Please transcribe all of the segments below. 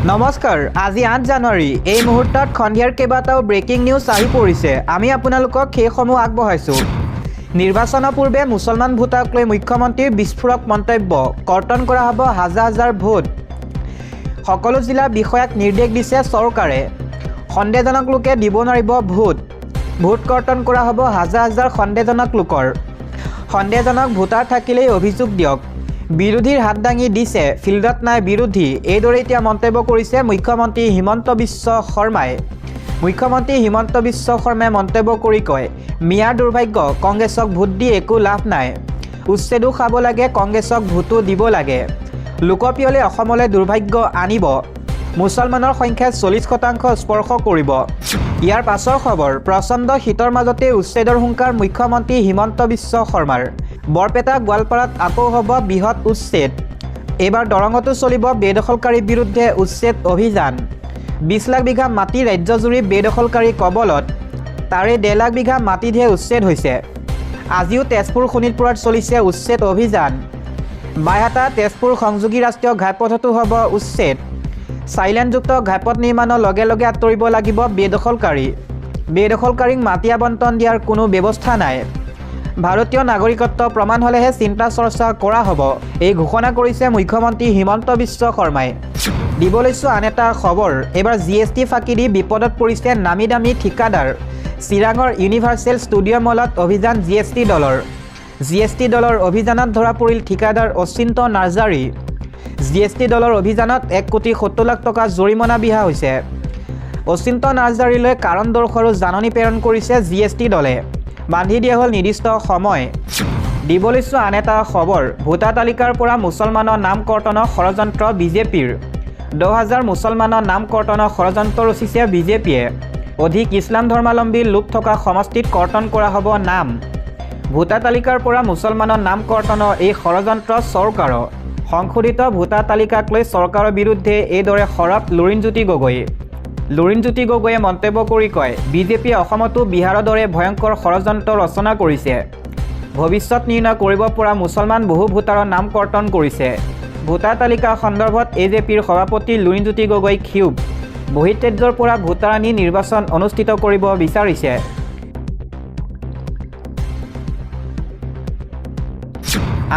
নমস্কাৰ আজি 8 জানুৱাৰী এই মুহূৰ্তত খন্দিয়াৰ কেইবাটাও ব্ৰেকিং নিউজ আহি পৰিছে আমি আপোনালোকক সেইসমূহ আগবঢ়াইছো নিৰ্বাচনৰ পূৰ্বে মুছলমান ভোটাৰক লৈ মুখ্যমন্ত্ৰীৰ বিস্ফোৰক মন্তব্য কৰ্তন কৰা হ'ব হাজাৰ হাজাৰ ভোট সকলো জিলা বিষয়াক নিৰ্দেশ দিছে চৰকাৰে সন্দেহজনক লোকে দিব নোৱাৰিব ভোট কৰ্তন কৰা হ'ব হাজাৰ হাজাৰ সন্দেহজনক লোকৰ সন্দেহজনক ভোটাৰ থাকিলেই অভিযোগ দিয়ক বিৰোধীৰ হাত দাঙি দিছে ফিল্ডত নাই বিৰোধী এইদৰে এতিয়া মন্তব্য কৰিছে মুখ্যমন্ত্ৰী হিমন্ত বিশ্ব শৰ্মাই মন্তব্য কৰি কয় মিয়াৰ দুৰ্ভাগ্য কংগ্ৰেছক ভোট দি একো লাভ নাই উচ্ছেদো খাব লাগে কংগ্ৰেছক ভোটো দিব লাগে লোকপ্ৰিয়লে অসমলৈ দুৰ্ভাগ্য আনিব মুছলমানৰ সংখ্যা 40% স্পৰ্শ কৰিব ইয়াৰ পাছৰ খবৰ প্ৰচণ্ড শীতৰ মাজতে উচ্ছেদৰ হুংকাৰ মুখ্যমন্ত্ৰী হিমন্ত বিশ্ব শৰ্মাৰ বৰপেটা গোৱালপাৰাত আকৌ হ'ব বৃহৎ উচ্ছেদ এইবাৰ দৰঙতো চলিব বেদখলকাৰীৰ বিৰুদ্ধে উচ্ছেদ অভিযান 20 লাখ বিঘা মাটি ৰাজ্যজুৰি বেদখলকাৰী কবলত তাৰে 1.5 লাখ বিঘা মাটিতহে উচ্ছেদ হৈছে আজিও তেজপুৰ শোণিতপুৰত চলিছে উচ্ছেদ অভিযান বাইহাটা তেজপুৰ সংযোগী ৰাষ্ট্ৰীয় ঘাইপথতো হ'ব উচ্ছেদ চাইলেণ্ডযুক্ত ঘাইপথ নিৰ্মাণৰ লগে লগে আঁতৰিব লাগিব বেদখলকাৰীক মাটি আবণ্টন দিয়াৰ কোনো ব্যৱস্থা নাই ভাৰতীয় নাগৰিকত্ব প্ৰমাণ হ'লেহে চিন্তা চৰ্চা কৰা হ'ব এই ঘোষণা কৰিছে মুখ্যমন্ত্ৰী হিমন্ত বিশ্ব শৰ্মাই দিব লৈছো আন এটা খবৰ এবাৰ জিএছটি ফাঁকি দি বিপদত পৰিছে নামী দামী ঠিকাদাৰ চিৰাঙৰ ইউনিভাৰ্চেল ষ্টুডিঅ' মলত অভিযান জিএছটি দলৰ অভিযানত ধৰা পৰিল ঠিকাদাৰ অচিন্ত নাৰ্জাৰী জিএছটি দলৰ অভিযানত 1,70 লাখ টকা জৰিমনা বিহা হৈছে অচিন্ত নাৰ্জাৰীলৈ কাৰণ দৰ্শাৰো জাননী প্ৰেৰণ কৰিছে জিএছটি দলে বান্ধি দিয়া হ'ল নিৰ্দিষ্ট সময় দিব লৈছো আন এটা খবৰ ভোটাৰ তালিকাৰ পৰা মুছলমানৰ নাম কৰ্তনৰ ষড়যন্ত্ৰ বিজেপিৰ 10,000 মুছলমানৰ নাম কৰ্তনৰ ষড়যন্ত্ৰ ৰচিছে বিজেপিয়ে অধিক ইছলাম ধৰ্মাৱলম্বী লোক থকা সমষ্টিত কৰ্তন কৰা হ'ব নাম ভোটাৰ তালিকাৰ পৰা মুছলমানৰ নাম কৰ্তনৰ এই ষড়যন্ত্ৰ চৰকাৰৰ সংশোধিত ভোটাৰ তালিকাক লৈ চৰকাৰৰ বিৰুদ্ধে এইদৰে সৰব লুৰিণজ্যোতি গগৈয়ে মন্তব্য কৰি কয় বিজেপিয়ে অসমতো বিহাৰৰ দৰে ভয়ংকৰ ষড়যন্ত্ৰ ৰচনা কৰিছে ভৱিষ্যত নিৰ্ণয় কৰিব পৰা মুছলমান বহু ভোটাৰৰ নাম কৰ্তন কৰিছে ভোটাৰ তালিকা সন্দৰ্ভত এজেপিৰ সভাপতি লুৰিণজ্যোতি গগৈ ক্ষোভ বহিঃৰাজ্যৰ পৰা ভোটাৰ আনি নিৰ্বাচন অনুষ্ঠিত কৰিব বিচাৰিছে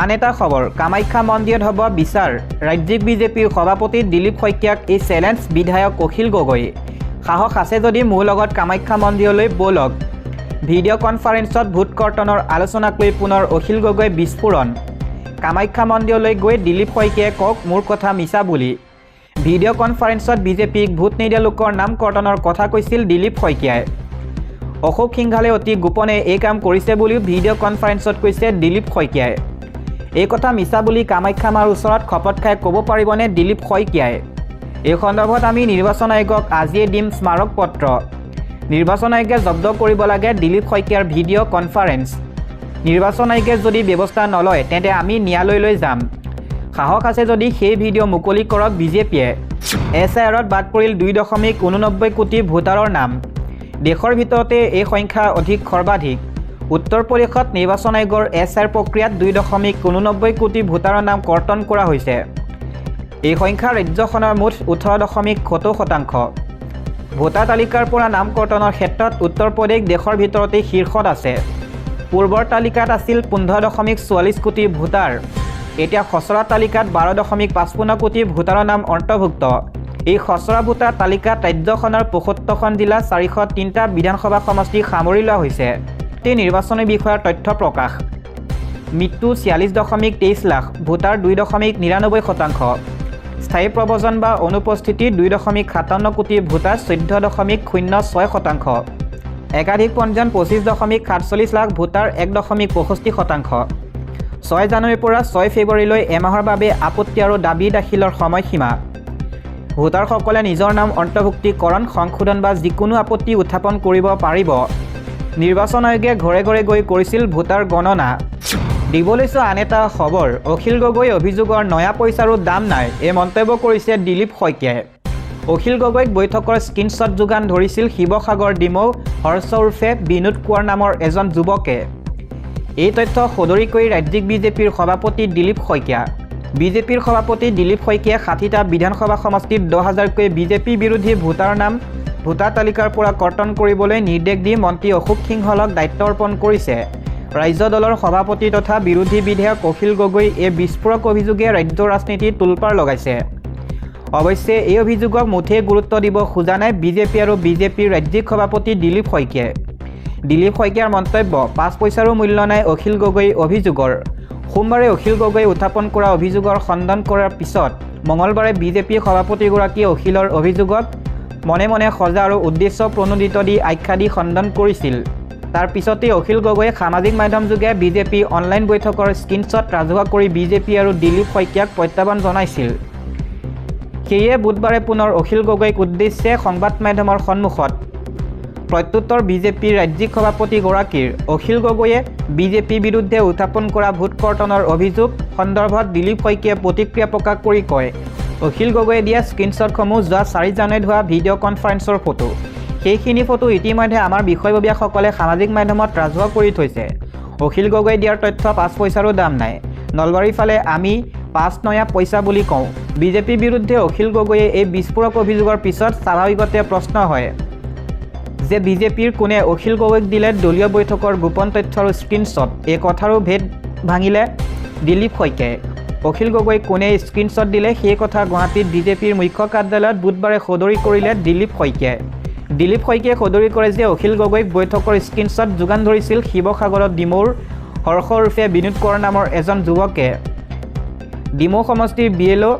আন এটা খবৰ কামাখ্যা মন্দিৰত হ'ব বিচাৰ ৰাজ্যিক বিজেপিৰ সভাপতি দিলীপ শইকীয়াক এই চেলেঞ্জ বিধায়ক অখিল গগৈ সাহস আছে যদি মোৰ লগত কামাখ্যা মন্দিৰলৈ বলক ভিডিঅ' কনফাৰেন্সত ভোট কৰ্তনৰ আলোচনাক লৈ পুনৰ অখিল গগৈ বিস্ফোৰণ কামাখ্যা মন্দিৰলৈ গৈ দিলীপ শইকীয়াই কওক মোৰ কথা মিছা বুলি ভিডিঅ' কনফাৰেন্সত বিজেপিক ভোট নিদিয়া লোকৰ নাম কৰ্তনৰ কথা কৈছিল দিলীপ শইকীয়াই অশোক সিংঘালে অতি গোপনে এই কাম কৰিছে বুলিও ভিডিঅ' কনফাৰেন্সত কৈছে দিলীপ শইকীয়াই এই কথা মিছা বুলি কামাখ্যা মাৰ ওচৰত খপত খাই ক'ব পাৰিবনে দিলীপ শইকীয়াই এই সন্দৰ্ভত আমি নিৰ্বাচন আয়োগক আজিয়ে দিম স্মাৰক পত্ৰ নিৰ্বাচন আয়োগে জব্দ কৰিব লাগে দিলীপ শইকীয়াৰ ভিডিঅ' কনফাৰেন্স নিৰ্বাচন আয়োগে যদি ব্যৱস্থা নলয় তেন্তে আমি ন্যায়ালয়লৈ যাম সাহস আছে যদি সেই ভিডিঅ' মুকলি কৰক বিজেপিয়ে SIRত বাদ পৰিল 2.89 কোটি ভোটাৰৰ নাম দেশৰ ভিতৰতে এই সংখ্যা অধিক সৰ্বাধিক উত্তৰ প্ৰদেশত নিৰ্বাচন আয়োগৰ SIR প্ৰক্ৰিয়াত 2.89 কোটি ভোটাৰৰ নাম কৰ্তন কৰা হৈছে এই সংখ্যা ৰাজ্যখনৰ মুঠ 18.70% ভোটাৰ তালিকাৰ পৰা নাম কৰ্তনৰ ক্ষেত্ৰত উত্তৰ প্ৰদেশ দেশৰ ভিতৰতে শীৰ্ষত আছে পূৰ্বৰ তালিকাত আছিল 15.44 কোটি ভোটাৰ এতিয়া খচৰা তালিকাত 12.55 কোটি ভোটাৰৰ নাম অন্তৰ্ভুক্ত এই খচৰা ভোটাৰ তালিকাত ৰাজ্যখনৰ 75খন জিলা 403টা বিধানসভা সমষ্টি সামৰি লোৱা হৈছে নিৰ্বাচনী বিষয়ৰ তথ্য প্ৰকাশ মৃত্যু 46.23 লাখ ভোটাৰ 2.99% স্থায়ী প্ৰব্ৰজন বা অনুপস্থিতি 2.57 কোটি ভোটাৰ 14.06% একাধিক পঞ্জীয়ন 25.47 লাখ ভোটাৰ 1.65% 6 জানুৱাৰীৰ পৰা 6 ফেব্ৰুৱাৰীলৈ এমাহৰ বাবে আপত্তি আৰু দাবী দাখিলৰ সময়সীমা ভোটাৰসকলে নিজৰ নাম অন্তৰ্ভুক্তিকৰণ সংশোধন বা যিকোনো আপত্তি উত্থাপন কৰিব পাৰিব নিৰ্বাচন আয়োগে ঘৰে ঘৰে গৈ কৰিছিল ভোটাৰ গণনা দিব লৈছো আন এটা খবৰ অখিল গগৈ অভিযোগৰ নয়া পইচাৰো দাম নাই এই মন্তব্য কৰিছে দিলীপ শইকীয়াই অখিল গগৈক বৈঠকৰ স্ক্ৰীনশ্বট যোগান ধৰিছিল শিৱসাগৰ ডিমৌ হৰ্ষ উৰ্ফে বিনোদ কোঁৱৰ নামৰ এজন যুৱকে এই তথ্য সদৰি কৰি ৰাজ্যিক বিজেপিৰ সভাপতি দিলীপ শইকীয়া বিজেপিৰ সভাপতি দিলীপ শইকীয়াই 60টা বিধানসভা সমষ্টিত 10,000কৈ বিজেপি বিৰোধী ভোটাৰ নাম ভোটাৰ তালিকাৰ পৰা কৰ্তন কৰিবলৈ নিৰ্দেশ দি মন্ত্ৰী অশোক সিংহলক দায়িত্ব অৰ্পণ কৰিছে। ৰাজ্য দলৰ সভাপতি তথা বিৰোধী বিধায়ক অখিল গগৈ এই বিস্ফোৰক অভিযোগে ৰাজ্যৰ ৰাজনীতিত তোলপাৰ লগাইছে। অৱশ্যে এই অভিযোগক মুঠেই গুৰুত্ব দিব খোজা নাই বিজেপি আৰু বিজেপিৰ ৰাজ্যিক সভাপতি দিলীপ শইকীয়াই। দিলীপ শইকীয়াৰ মন্তব্য, 5 পইচাৰো মূল্য নাই অখিল গগৈ অভিযোগৰ। সোমবাৰে অখিল গগৈয়ে উত্থাপন কৰা অভিযোগৰ খণ্ডন কৰাৰ পিছত মঙলবাৰে বিজেপি সভাপতিগৰাকীয়ে অখিলৰ অভিযোগক মনে মনে সজা আৰু উদ্দেশ্য প্ৰণোদিত দি আখ্যা দি খণ্ডন কৰিছিল। তাৰ পিছতেই অখিল গগৈয়ে সামাজিক মাধ্যমযোগে বিজেপি অনলাইন বৈঠকৰ স্ক্ৰীনশ্বট ৰাজহুৱা কৰি বিজেপি আৰু দিলীপ শইকীয়াক প্ৰত্যাহ্বান জনাইছিল। সেয়ে বুধবাৰে পুনৰ অখিল গগৈক উদ্দেশ্যে সংবাদ মাধ্যমৰ সন্মুখত প্ৰত্যুত্তৰ বিজেপিৰ ৰাজ্যিক সভাপতিগৰাকীৰ। অখিল গগৈয়ে বিজেপিৰ বিৰুদ্ধে উত্থাপন কৰা ভোট কৰ্তনৰ অভিযোগ সন্দৰ্ভত দিলীপ শইকীয়াই প্ৰতিক্ৰিয়া প্ৰকাশ কৰি কয়, অখিল গগৈয়ে দিয়া স্ক্ৰীনশ্বটসমূহ যোৱা 4 জানুৱাৰীত হোৱা ভিডিঅ' কনফাৰেন্সৰ ফটো। সেইখিনি ফটো ইতিমধ্যে আমাৰ বিষয়ববীয়াসকলে সামাজিক মাধ্যমত ৰাজহুৱা কৰি থৈছে। অখিল গগৈয়ে দিয়াৰ তথ্য 5 পইচাৰো দাম নাই। নলবাৰীৰ ফালে আমি 5 নয়া পইচা বুলি কওঁ। বিজেপিৰ বিৰুদ্ধে অখিল গগৈয়ে এই বিস্ফোৰক অভিযোগৰ পিছত স্বাভাৱিকতে প্ৰশ্ন হয় যে বিজেপিৰ কোনে অখিল গগৈক দিলে দলীয় বৈঠকৰ গোপন তথ্য আৰু স্ক্ৰীনশ্বট। এই কথাৰো ভেদ ভাঙিলে দিলীপ শইকীয়াই। অখিল গগৈক কোনে স্ক্ৰীনশ্বট দিলে সেই কথা গুৱাহাটীত বিজেপিৰ মুখ্য কাৰ্যালয়ত বুধবাৰে সদৰি কৰিলে দিলীপ শইকীয়াই। দিলীপ শইকীয়াই সদৰি কৰে যে অখিল গগৈক বৈঠকৰ স্ক্ৰীনশ্বট যোগান ধৰিছিল শিৱসাগৰত ডিমৌৰ হৰ্ষ উৰ্ফে বিনোদ কোঁৱৰ নামৰ এজন যুৱকে। ডিমৌ সমষ্টিৰ BLO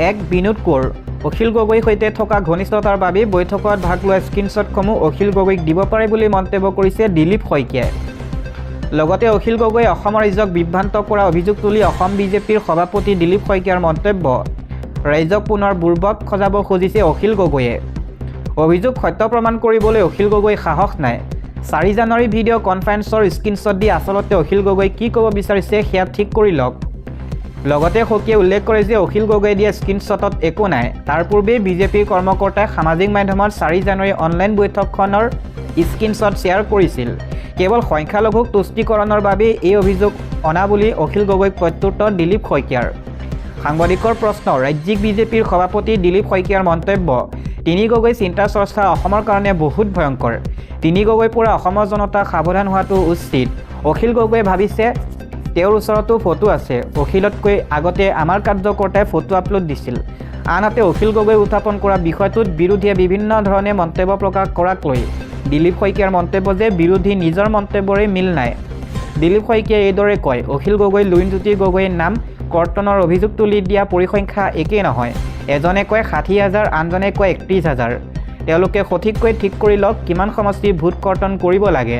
1 বিনোদ কোঁৱৰ। অখিল গগৈৰ সৈতে থকা ঘনিষ্ঠতাৰ বাবে বৈঠকত ভাগ লোৱা স্ক্ৰীনশ্বটসমূহ অখিল গগৈক দিব পাৰে বুলি মন্তব্য কৰিছে দিলীপ শইকীয়াই। লগতে অখিল গগৈয়ে অসম ৰাইজক বিভ্ৰান্ত কৰা অভিযোগ তুলি অসম বিজেপিৰ সভাপতি দিলীপ শইকীয়াৰ মন্তব্য, ৰাইজক পুনৰ বুৰ্বক সজাব খুজিছে অখিল গগৈয়ে। অভিযোগ সত্য প্ৰমাণ কৰিবলৈ অখিল গগৈৰ সাহস নাই। 4 জানুৱাৰী ভিডিঅ' কনফাৰেন্সৰ স্ক্ৰীনশ্বট দি আচলতে অখিল গগৈ কি ক'ব বিচাৰিছে সেয়া ঠিক কৰি লওক। লগতে শইকীয়াই উল্লেখ কৰে যে অখিল গগৈয়ে দিয়া স্ক্ৰীনশ্বটত একো নাই। তাৰ পূৰ্বেই বিজেপিৰ কৰ্মকৰ্তাই সামাজিক মাধ্যমত 4 জানুৱাৰী অনলাইন বৈঠকখনৰ স্ক্ৰীনশ্বট শ্বেয়াৰ কৰিছিল। কেৱল সংখ্যালঘুক তুষ্টিকৰণৰ বাবেই এই অভিযোগ অনা বুলি অখিল গগৈক প্ৰত্যুত্তৰ দিলীপ শইকীয়াৰ। সাংবাদিকৰ প্ৰশ্ন, ৰাজ্যিক বিজেপিৰ সভাপতি দিলীপ শইকীয়াৰ মন্তব্য, তিনি গগৈ চিন্তা চৰ্চা অসমৰ কাৰণে বহুত ভয়ংকৰ। তিনি গগৈৰ পৰা অসমৰ জনতাক সাৱধান হোৱাটো উচিত। অখিল গগৈয়ে ভাবিছে তেওঁৰ ওচৰতো ফটো আছে। অখিলতকৈ আগতে আমাৰ কাৰ্যকৰ্তাই ফটো আপলোড দিছিল। আনহাতে অখিল গগৈ উত্থাপন কৰা বিষয়টোত বিৰোধীয়ে বিভিন্ন ধৰণে মন্তব্য প্ৰকাশ কৰাক লৈ দিলীপ শইকীয়াৰ মন্তব্য যে বিৰোধী নিজৰ মন্তব্যৰে মিল নাই। দিলীপ শইকীয়াই এইদৰে কয়, অখিল গগৈ লুইনজ্যোতি গগৈৰ নাম কৰ্তনৰ অভিযোগ তুলি দিয়া পৰিসংখ্যা একেই নহয়। এজনে কয় 60,000, আনজনে কয় 31,000। তেওঁলোকে সঠিককৈ ঠিক কৰি লওক কিমান সমষ্টিৰ ভোট কৰ্তন কৰিব লাগে।